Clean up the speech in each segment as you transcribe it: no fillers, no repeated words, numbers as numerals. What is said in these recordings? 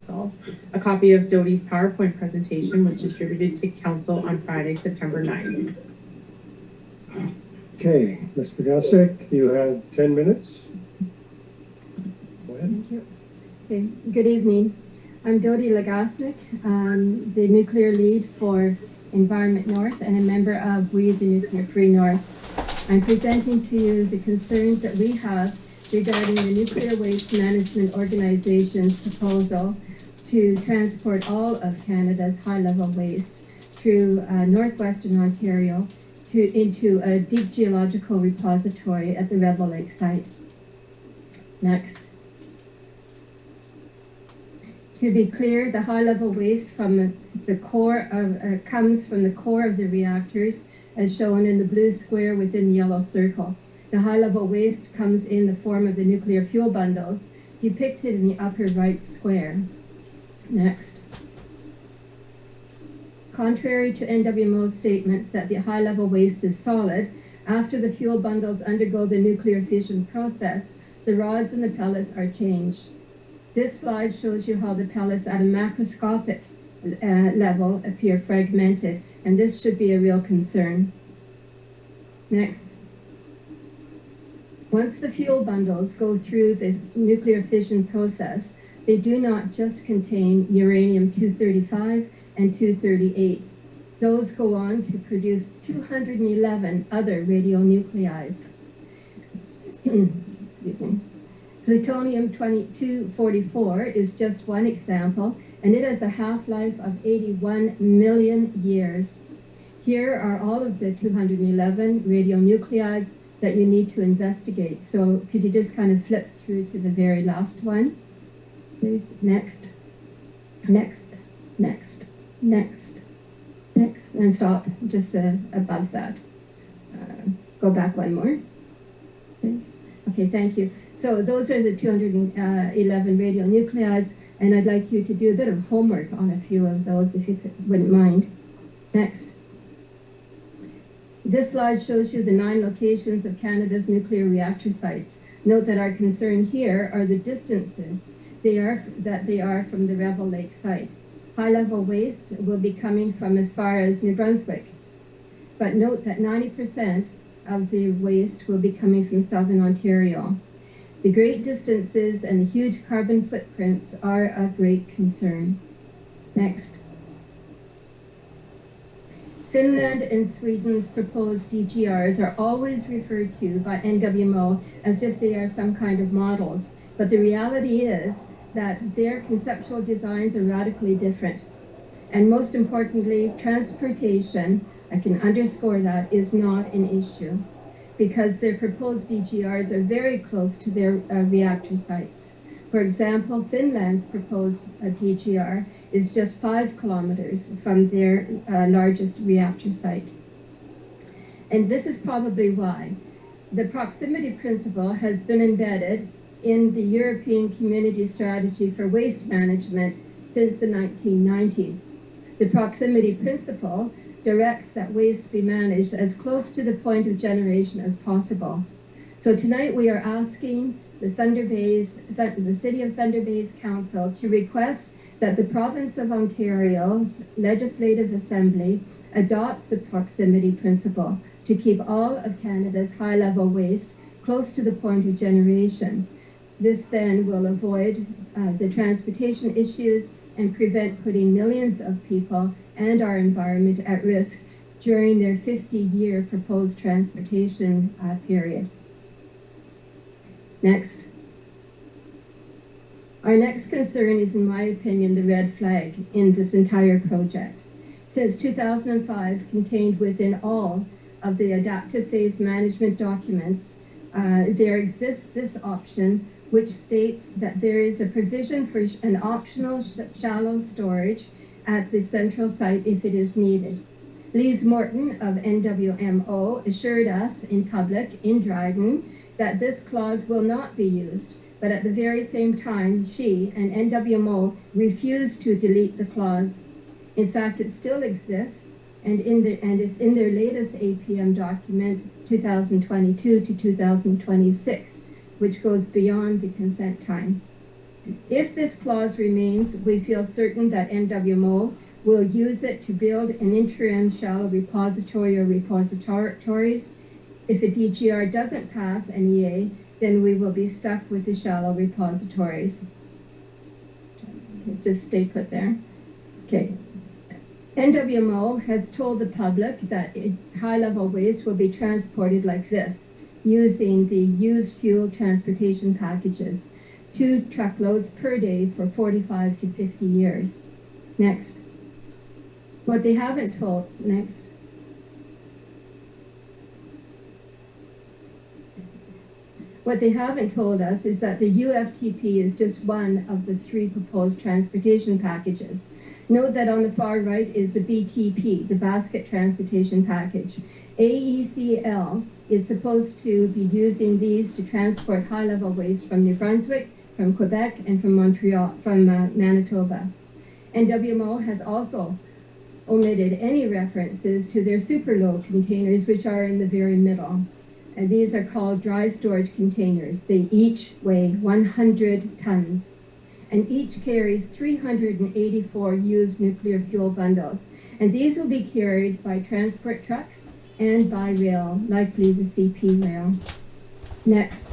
A copy of Dodie's PowerPoint presentation was distributed to Council on Friday, September 9th. Okay, Ms. LeGassick, you have 10 minutes. Go ahead. Thank you. Okay, good evening. I'm Dodie LeGassick, the nuclear lead for Environment North and a member of We the Nuclear Free North. I'm presenting to you the concerns that we have regarding the Nuclear Waste Management Organization's proposal to transport all of Canada's high-level waste through northwestern Ontario into a deep geological repository at the Rebel Lake site. Next. To be clear, the high-level waste from the core of comes from the core of the reactors, as shown in the blue square within the yellow circle. The high-level waste comes in the form of the nuclear fuel bundles, depicted in the upper right square. Next. Contrary to NWMO's statements that the high-level waste is solid, after the fuel bundles undergo the nuclear fission process, the rods and the pellets are changed. This slide shows you how the pellets at a macroscopic level appear fragmented, and this should be a real concern. Next. Once the fuel bundles go through the nuclear fission process, they do not just contain uranium-235 and 238. Those go on to produce 211 other radionuclides. Excuse me. Plutonium-244 is just one example, and it has a half-life of 81 million years. Here are all of the 211 radionuclides that you need to investigate. So could you just kind of flip through to the very last one? Please, next, next, next, next, next, and stop just above that. Go back one more, please. Okay, thank you. So those are the 211 radionuclides, and I'd like you to do a bit of homework on a few of those, if you wouldn't mind. Next. This slide shows you the 9 locations of Canada's nuclear reactor sites. Note that our concern here are the distances they are from the Rebel Lake site. High-level waste will be coming from as far as New Brunswick. But note that 90% of the waste will be coming from southern Ontario. The great distances and the huge carbon footprints are a great concern. Next. Finland and Sweden's proposed DGRs are always referred to by NWMO as if they are some kind of models, but the reality is that their conceptual designs are radically different. And most importantly, transportation, I can underscore that, is not an issue because their proposed DGRs are very close to their reactor sites. For example, Finland's proposed DGR is just 5 kilometers from their largest reactor site. And this is probably why. The proximity principle has been embedded in the European Community Strategy for Waste Management since the 1990s. The proximity principle directs that waste be managed as close to the point of generation as possible. So tonight we are asking the City of Thunder Bay's Council to request that the Province of Ontario's Legislative Assembly adopt the proximity principle to keep all of Canada's high-level waste close to the point of generation. This then will avoid the transportation issues and prevent putting millions of people and our environment at risk during their 50-year proposed transportation period. Next. Our next concern is, in my opinion, the red flag in this entire project. Since 2005, contained within all of the adaptive phase management documents, there exists this option which states that there is a provision for an optional shallow storage at the central site if it is needed. Lise Morton of NWMO assured us in public in Dryden that this clause will not be used, but at the very same time, she and NWMO refused to delete the clause. In fact, it still exists, and it's in their latest APM document, 2022 to 2026, which goes beyond the consent time. If this clause remains, we feel certain that NWMO will use it to build an interim shallow repository or repositories. If a DGR doesn't pass an EA, then we will be stuck with the shallow repositories. Okay, just stay put there. Okay. NWMO has told the public that high-level waste will be transported like this, using the used fuel transportation packages, 2 truckloads per day for 45 to 50 years. Next. What they haven't told, next. What they haven't told us is that the UFTP is just one of the 3 proposed transportation packages. Note that on the far right is the BTP, the Basket Transportation Package. AECL is supposed to be using these to transport high-level waste from New Brunswick, from Quebec, and from Manitoba. NWMO has also omitted any references to their super low containers, which are in the very middle. And these are called dry storage containers. They each weigh 100 tons. And each carries 384 used nuclear fuel bundles. And these will be carried by transport trucks and by rail, likely the CP rail. Next.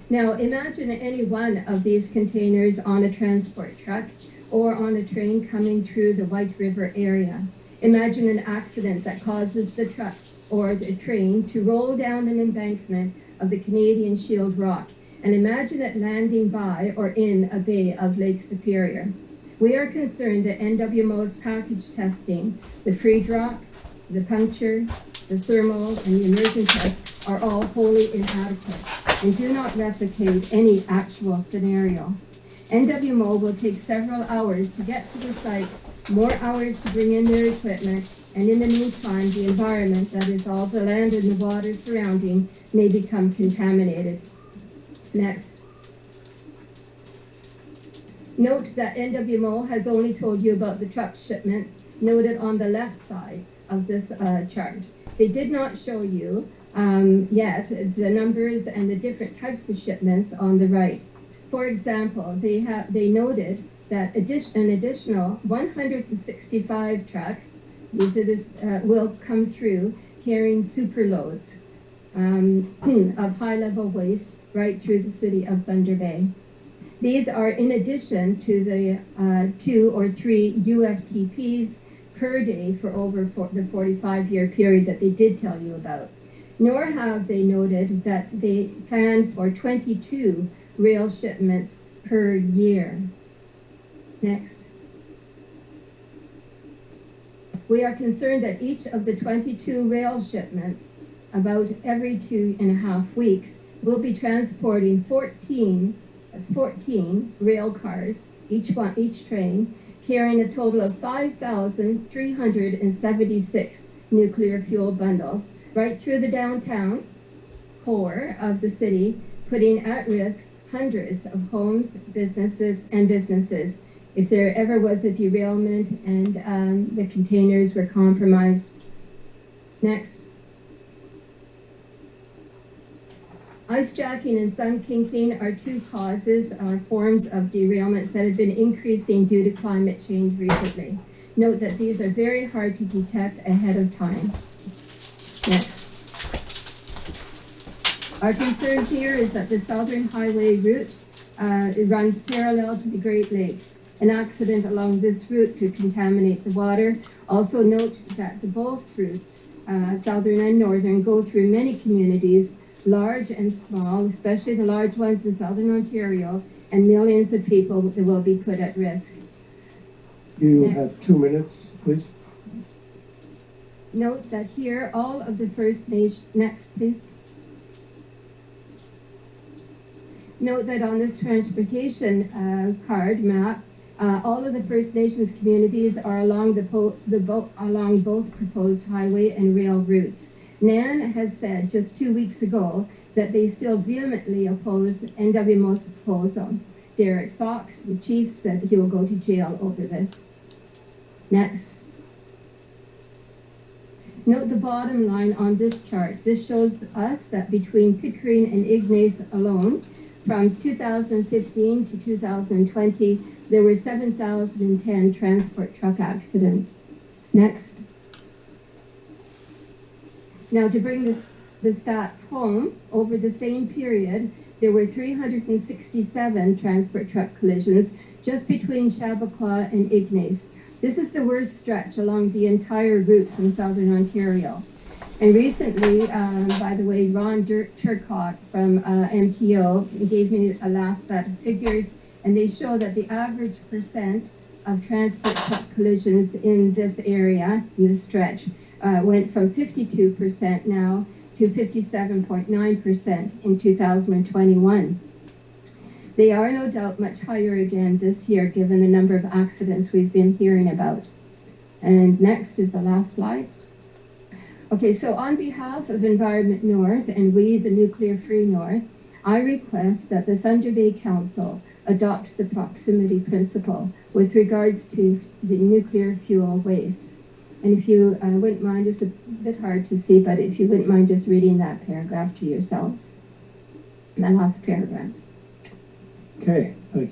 Now imagine any one of these containers on a transport truck or on a train coming through the White River area. Imagine an accident that causes the truck or the train to roll down an embankment of the Canadian Shield Rock, and imagine it landing by or in a bay of Lake Superior. We are concerned that NWMO's package testing, the free drop, the puncture, the thermal, and the immersion tests are all wholly inadequate and do not replicate any actual scenario. NWMO will take several hours to get to the site, more hours to bring in their equipment, and in the meantime, the environment, that is all the land and the water surrounding, may become contaminated. Next. Note that NWMO has only told you about the truck shipments noted on the left side of this chart. They did not show you yet the numbers and the different types of shipments on the right. For example, they noted that an additional 165 trucks, these are will come through carrying super loads of high-level waste right through the city of Thunder Bay. These are in addition to the 2 or 3 UFTPs per day for over the 45-year period that they did tell you about. Nor have they noted that they plan for 22 rail shipments per year. Next. We are concerned that each of the 22 rail shipments, about every 2.5 weeks, will be transporting 14 rail cars, each train, carrying a total of 5,376 nuclear fuel bundles right through the downtown core of the city, putting at risk hundreds of homes, businesses, if there ever was a derailment and the containers were compromised. Next. Ice jacking and sun kinking are 2 causes or forms of derailments that have been increasing due to climate change recently. Note that these are very hard to detect ahead of time. Next. Our concern here is that the Southern Highway route runs parallel to the Great Lakes. An accident along this route could contaminate the water. Also note that both routes, Southern and Northern, go through many communities, large and small, especially the large ones in Southern Ontario, and millions of people will be put at risk. You have 2 minutes, please. Note that here all of the First Nations, next please. Note that on this transportation card map, all of the First Nations communities are along along both proposed highway and rail routes. NAN has said just 2 weeks ago that they still vehemently oppose NWMO's proposal. Derek Fox, the chief, said he will go to jail over this. Next. Note the bottom line on this chart. This shows us that between Pickering and Ignace alone, From 2015 to 2020, there were 7,010 transport truck accidents. Next. Now, to bring the stats home, over the same period, there were 367 transport truck collisions just between Chappaqua and Ignace. This is the worst stretch along the entire route from southern Ontario. And recently, by the way, Ron Turcotte from MTO gave me a last set of figures, and they show that the average percent of transport truck collisions in this area, in this stretch, went from 52% now to 57.9% in 2021. They are no doubt much higher again this year, given the number of accidents we've been hearing about. And next is the last slide. Okay, so on behalf of Environment North and we, the Nuclear Free North, I request that the Thunder Bay Council adopt the proximity principle with regards to the nuclear fuel waste. And if you wouldn't mind, it's a bit hard to see, but if you wouldn't mind just reading that paragraph to yourselves, that last paragraph. Okay, thank you.